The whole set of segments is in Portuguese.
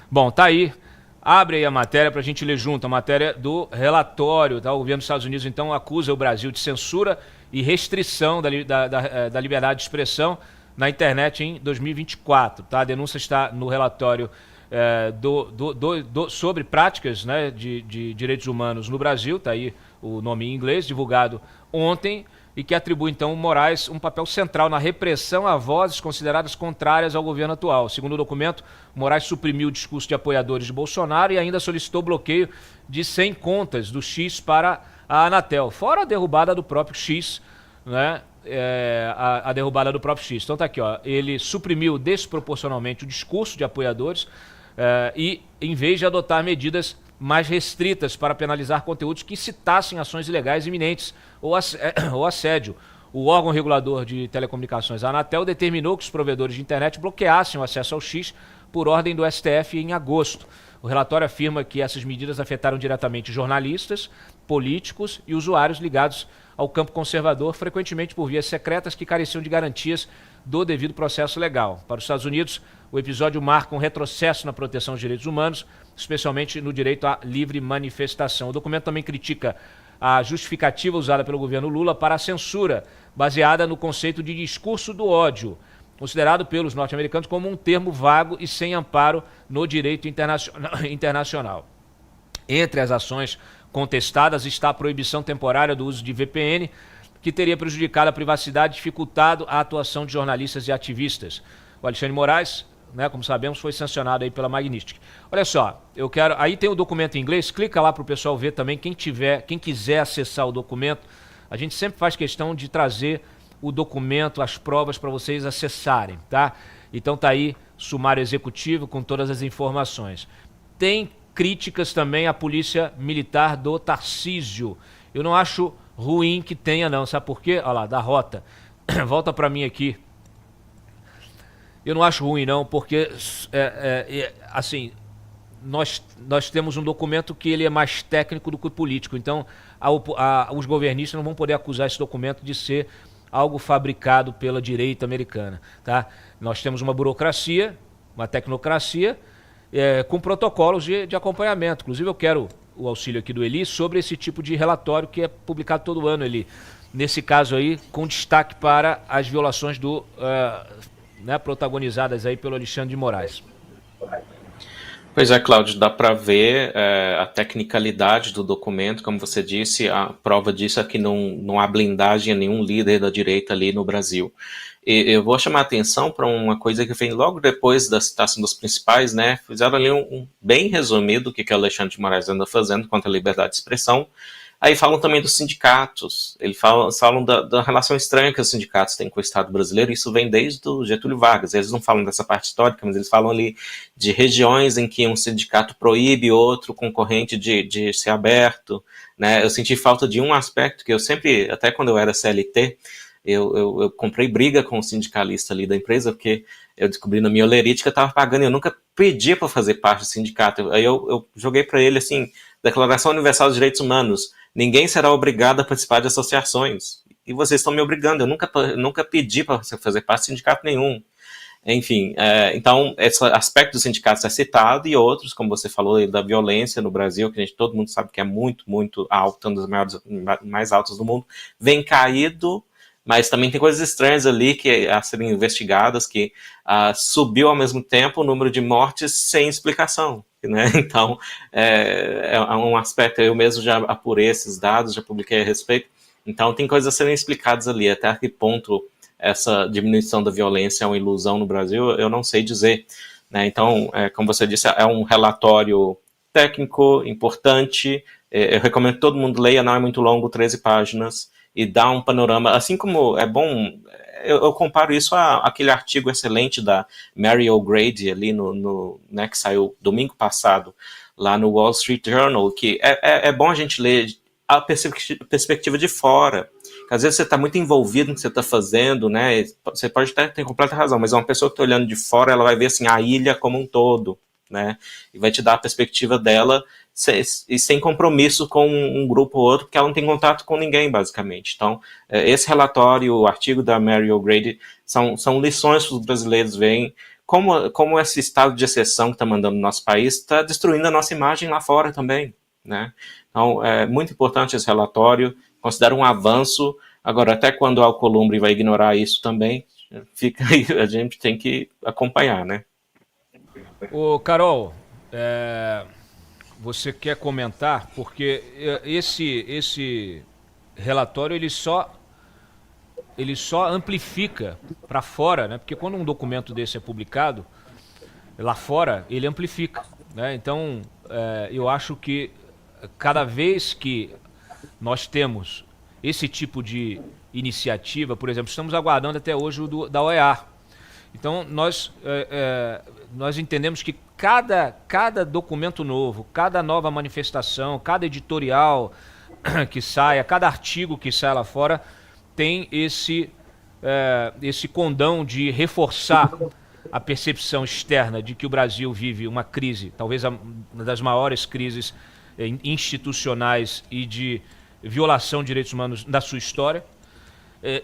Bom, tá aí. Abre aí a matéria para a gente ler junto, a matéria do relatório. Tá? O governo dos Estados Unidos, então, acusa o Brasil de censura e restrição da liberdade de expressão na internet em 2024. Tá? A denúncia está no relatório sobre práticas, né, de direitos humanos no Brasil, tá aí o nome em inglês, divulgado ontem, e que atribui, então, Moraes um papel central na repressão a vozes consideradas contrárias ao governo atual. Segundo o documento, Moraes suprimiu o discurso de apoiadores de Bolsonaro e ainda solicitou bloqueio de 100 contas do X para a Anatel, fora a derrubada do próprio X, né? A derrubada do próprio X. Então tá aqui, ó, ele suprimiu desproporcionalmente o discurso de apoiadores e, em vez de adotar medidas mais restritas para penalizar conteúdos que incitassem ações ilegais iminentes ou assédio. O órgão regulador de telecomunicações, a Anatel, determinou que os provedores de internet bloqueassem o acesso ao X por ordem do STF em agosto. O relatório afirma que essas medidas afetaram diretamente jornalistas, políticos e usuários ligados ao campo conservador, frequentemente por vias secretas que careciam de garantias do devido processo legal. Para os Estados Unidos, o episódio marca um retrocesso na proteção dos direitos humanos, especialmente no direito à livre manifestação. O documento também critica a justificativa usada pelo governo Lula para a censura, baseada no conceito de discurso do ódio, considerado pelos norte-americanos como um termo vago e sem amparo no direito internacional. Entre as ações contestadas está a proibição temporária do uso de VPN, que teria prejudicado a privacidade e dificultado a atuação de jornalistas e ativistas. O Alexandre Moraes, né, como sabemos, foi sancionado aí pela Magnitsky. Olha só, eu quero. Aí tem o documento em inglês, clica lá para o pessoal ver também. Quem quiser acessar o documento, a gente sempre faz questão de trazer o documento, as provas para vocês acessarem, tá? Então tá aí, sumário executivo com todas as informações. Tem críticas também à polícia militar do Tarcísio. Eu não acho ruim que tenha não, sabe por quê? Olha lá, da rota. Volta para mim aqui. Eu não acho ruim não, porque assim, nós temos um documento que ele é mais técnico do que político, então os governistas não vão poder acusar esse documento de ser algo fabricado pela direita americana, tá? Nós temos uma burocracia, uma tecnocracia, com protocolos de acompanhamento. Inclusive eu quero o auxílio aqui do Eli sobre esse tipo de relatório que é publicado todo ano, Eli. Nesse caso aí, com destaque para as violações né, protagonizadas aí pelo Alexandre de Moraes. Pois é, Cláudio, dá para ver a tecnicalidade do documento, como você disse, a prova disso é que não há blindagem a nenhum líder da direita ali no Brasil. E eu vou chamar a atenção para uma coisa que vem logo depois da citação dos principais, né? Fizeram ali um bem resumido do que o Alexandre de Moraes anda fazendo contra a liberdade de expressão. Aí falam também dos sindicatos, eles falam da relação estranha que os sindicatos têm com o Estado brasileiro, isso vem desde o Getúlio Vargas, eles não falam dessa parte histórica, mas eles falam ali de regiões em que um sindicato proíbe outro concorrente de ser aberto, né? Eu senti falta de um aspecto que eu sempre, até quando eu era CLT, eu comprei briga com o sindicalista ali da empresa, porque eu descobri na minha olerite que eu estava pagando, eu nunca pedi para fazer parte do sindicato, aí eu joguei para ele assim, Declaração Universal dos Direitos Humanos, ninguém será obrigado a participar de associações. E vocês estão me obrigando. Eu nunca pedi para você fazer parte de sindicato nenhum. Enfim, então, esse aspecto dos sindicatos é citado, e outros, como você falou, da violência no Brasil, que todo mundo sabe que é muito, muito alta, uma das mais altas do mundo, vem caído, mas também tem coisas estranhas ali que a serem investigadas, que subiu ao mesmo tempo o número de mortes sem explicação. Né? Então, é um aspecto, eu mesmo já apurei esses dados, já publiquei a respeito, então tem coisas a serem explicadas ali, até a que ponto essa diminuição da violência é uma ilusão no Brasil, eu não sei dizer, né? Então, como você disse, é um relatório técnico, importante, eu recomendo que todo mundo leia, não é muito longo, 13 páginas, e dá um panorama, assim como é bom, eu comparo isso àquele artigo excelente da Mary O'Grady ali né, que saiu domingo passado lá no Wall Street Journal, que é bom a gente ler a perspectiva de fora, que às vezes você está muito envolvido no que você está fazendo, né? Você pode ter completa razão, mas uma pessoa que está olhando de fora, ela vai ver assim, a ilha como um todo, né? E vai te dar a perspectiva dela e sem compromisso com um grupo ou outro, porque ela não tem contato com ninguém, basicamente. Então, esse relatório, o artigo da Mary O'Grady, são lições que os brasileiros veem como esse estado de exceção que está mandando no nosso país está destruindo a nossa imagem lá fora também, né? Então, é muito importante esse relatório, considero um avanço. Agora, até quando o Alcolumbre vai ignorar isso também, fica aí, a gente tem que acompanhar, né? Ô, Carol, você quer comentar? Porque esse relatório ele só amplifica para fora, né? Porque quando um documento desse é publicado lá fora, ele amplifica, né? Então, eu acho que cada vez que nós temos esse tipo de iniciativa, por exemplo, estamos aguardando até hoje o da OEA. Então, nós entendemos que cada documento novo, cada nova manifestação, cada editorial que saia, cada artigo que sai lá fora, tem esse condão de reforçar a percepção externa de que o Brasil vive uma crise, talvez uma das maiores crises institucionais e de violação de direitos humanos da sua história.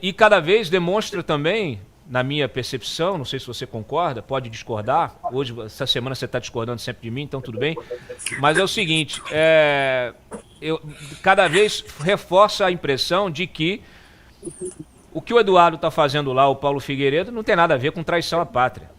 E cada vez demonstra também, na minha percepção, não sei se você concorda, pode discordar, hoje, essa semana você está discordando sempre de mim, então tudo bem, mas é o seguinte, cada vez reforça a impressão de que o que o Eduardo está fazendo lá, o Paulo Figueiredo, não tem nada a ver com traição à pátria.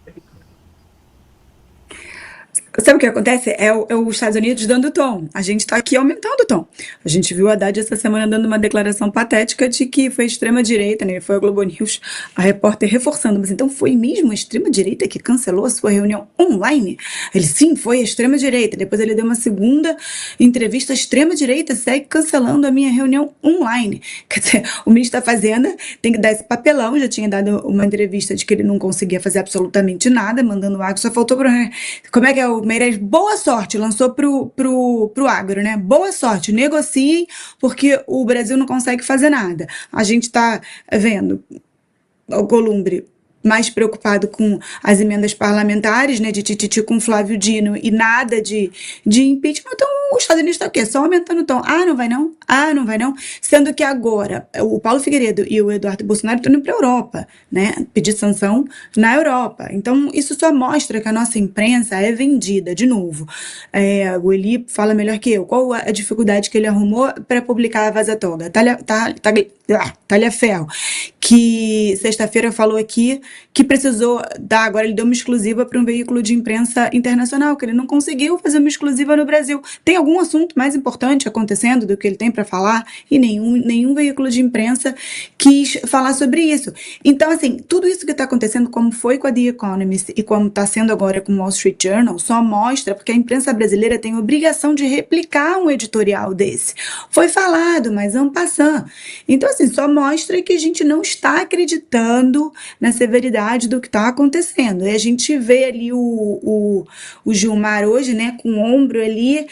Sabe o que acontece? É os Estados Unidos dando tom. A gente está aqui aumentando o tom. A gente viu a Haddad essa semana dando uma declaração patética de que foi a extrema-direita, né? Foi a Globo News, a repórter reforçando. Mas então foi mesmo a extrema-direita que cancelou a sua reunião online? Ele, sim, foi a extrema-direita. Depois ele deu uma segunda entrevista. A extrema-direita segue cancelando a minha reunião online. Quer dizer, o ministro da Fazenda tem que dar esse papelão. Já tinha dado uma entrevista de que ele não conseguia fazer absolutamente nada, mandando o agro. Só faltou para... Como é que é o Meirelles? Boa sorte, lançou pro agro, né? Boa sorte, negociem, porque o Brasil não consegue fazer nada. A gente tá vendo o Alcolumbre mais preocupado com as emendas parlamentares, né, de tititi com Flávio Dino e nada de impeachment. Então, os Estados Unidos está o quê? Só aumentando o tom. Ah, não vai não? Ah, não vai não? Sendo que agora o Paulo Figueiredo e o Eduardo Bolsonaro estão indo para a Europa, né, pedir sanção na Europa. Então, isso só mostra que a nossa imprensa é vendida, de novo. O Eli fala melhor que eu. Qual a dificuldade que ele arrumou para publicar a Vaza Toga? Talhaferro, que sexta-feira falou aqui que precisou dar, agora ele deu uma exclusiva para um veículo de imprensa internacional, que ele não conseguiu fazer uma exclusiva no Brasil. Tem algum assunto mais importante acontecendo do que ele tem para falar e nenhum veículo de imprensa quis falar sobre isso. Então, assim, tudo isso que está acontecendo, como foi com a The Economist e como está sendo agora com o Wall Street Journal, só mostra porque a imprensa brasileira tem a obrigação de replicar um editorial desse. Foi falado, mas en passant. Então, assim, só mostra que a gente não está acreditando na severidade do que está acontecendo. E a gente vê ali o Gilmar hoje, né, com o ombro ali,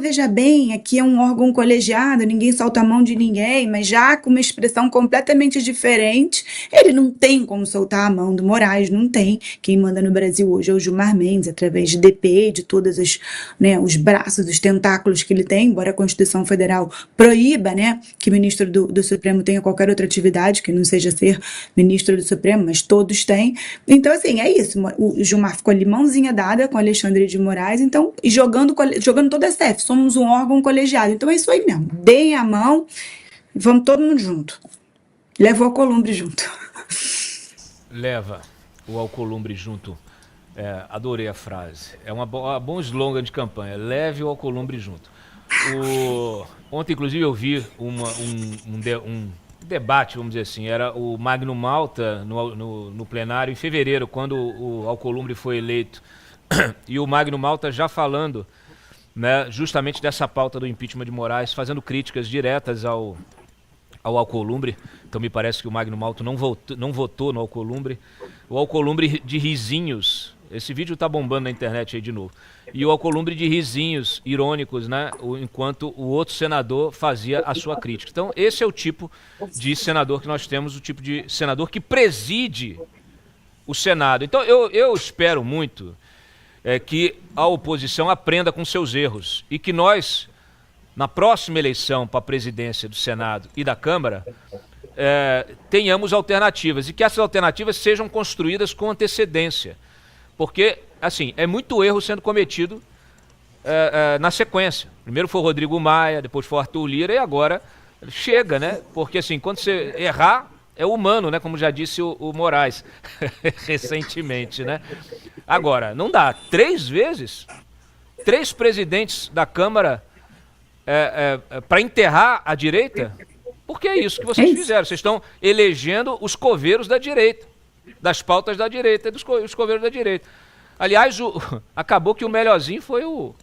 veja bem, aqui é um órgão colegiado, ninguém solta a mão de ninguém, mas já com uma expressão completamente diferente, ele não tem como soltar a mão do Moraes, não tem. Quem manda no Brasil hoje é o Gilmar Mendes, através de DP, de todos os braços, os tentáculos que ele tem, embora a Constituição Federal proíba, né, que o ministro do Supremo tenha qualquer outra atividade que não seja ser ministro do Supremo, mas todos têm. Então, assim, é isso. O Gilmar ficou ali mãozinha dada com Alexandre de Moraes, então, e jogando toda a STF. Somos um órgão colegiado. Então é isso aí mesmo. Deem a mão e vamos todo mundo junto. Leva o Alcolumbre junto. Leva o Alcolumbre junto. Adorei a frase. É um bom slogan de campanha. Leve o Alcolumbre junto. Ontem, inclusive, eu vi um debate, vamos dizer assim, era o Magno Malta no plenário em fevereiro, quando o Alcolumbre foi eleito, e o Magno Malta já falando, né, justamente dessa pauta do impeachment de Moraes, fazendo críticas diretas ao Alcolumbre. Então me parece que o Magno Malta não votou no Alcolumbre. O Alcolumbre de risinhos, esse vídeo tá bombando na internet aí de novo, e o Alcolumbre de risinhos irônicos, né, enquanto o outro senador fazia a sua crítica. Então esse é o tipo de senador que nós temos, o tipo de senador que preside o Senado. Então eu espero muito que a oposição aprenda com seus erros e que nós, na próxima eleição para a presidência do Senado e da Câmara, tenhamos alternativas e que essas alternativas sejam construídas com antecedência. Porque, assim, é muito erro sendo cometido na sequência. Primeiro foi o Rodrigo Maia, depois foi o Arthur Lira e agora chega, né? Porque, assim, quando você errar, é humano, né? Como já disse o Moraes recentemente, né? Agora, não dá. 3 vezes, 3 presidentes da Câmara para enterrar a direita, porque é isso que vocês fizeram. Vocês estão elegendo os coveiros da direita, das pautas da direita, os coveiros da direita. Aliás, acabou que o melhorzinho foi o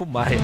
Maia.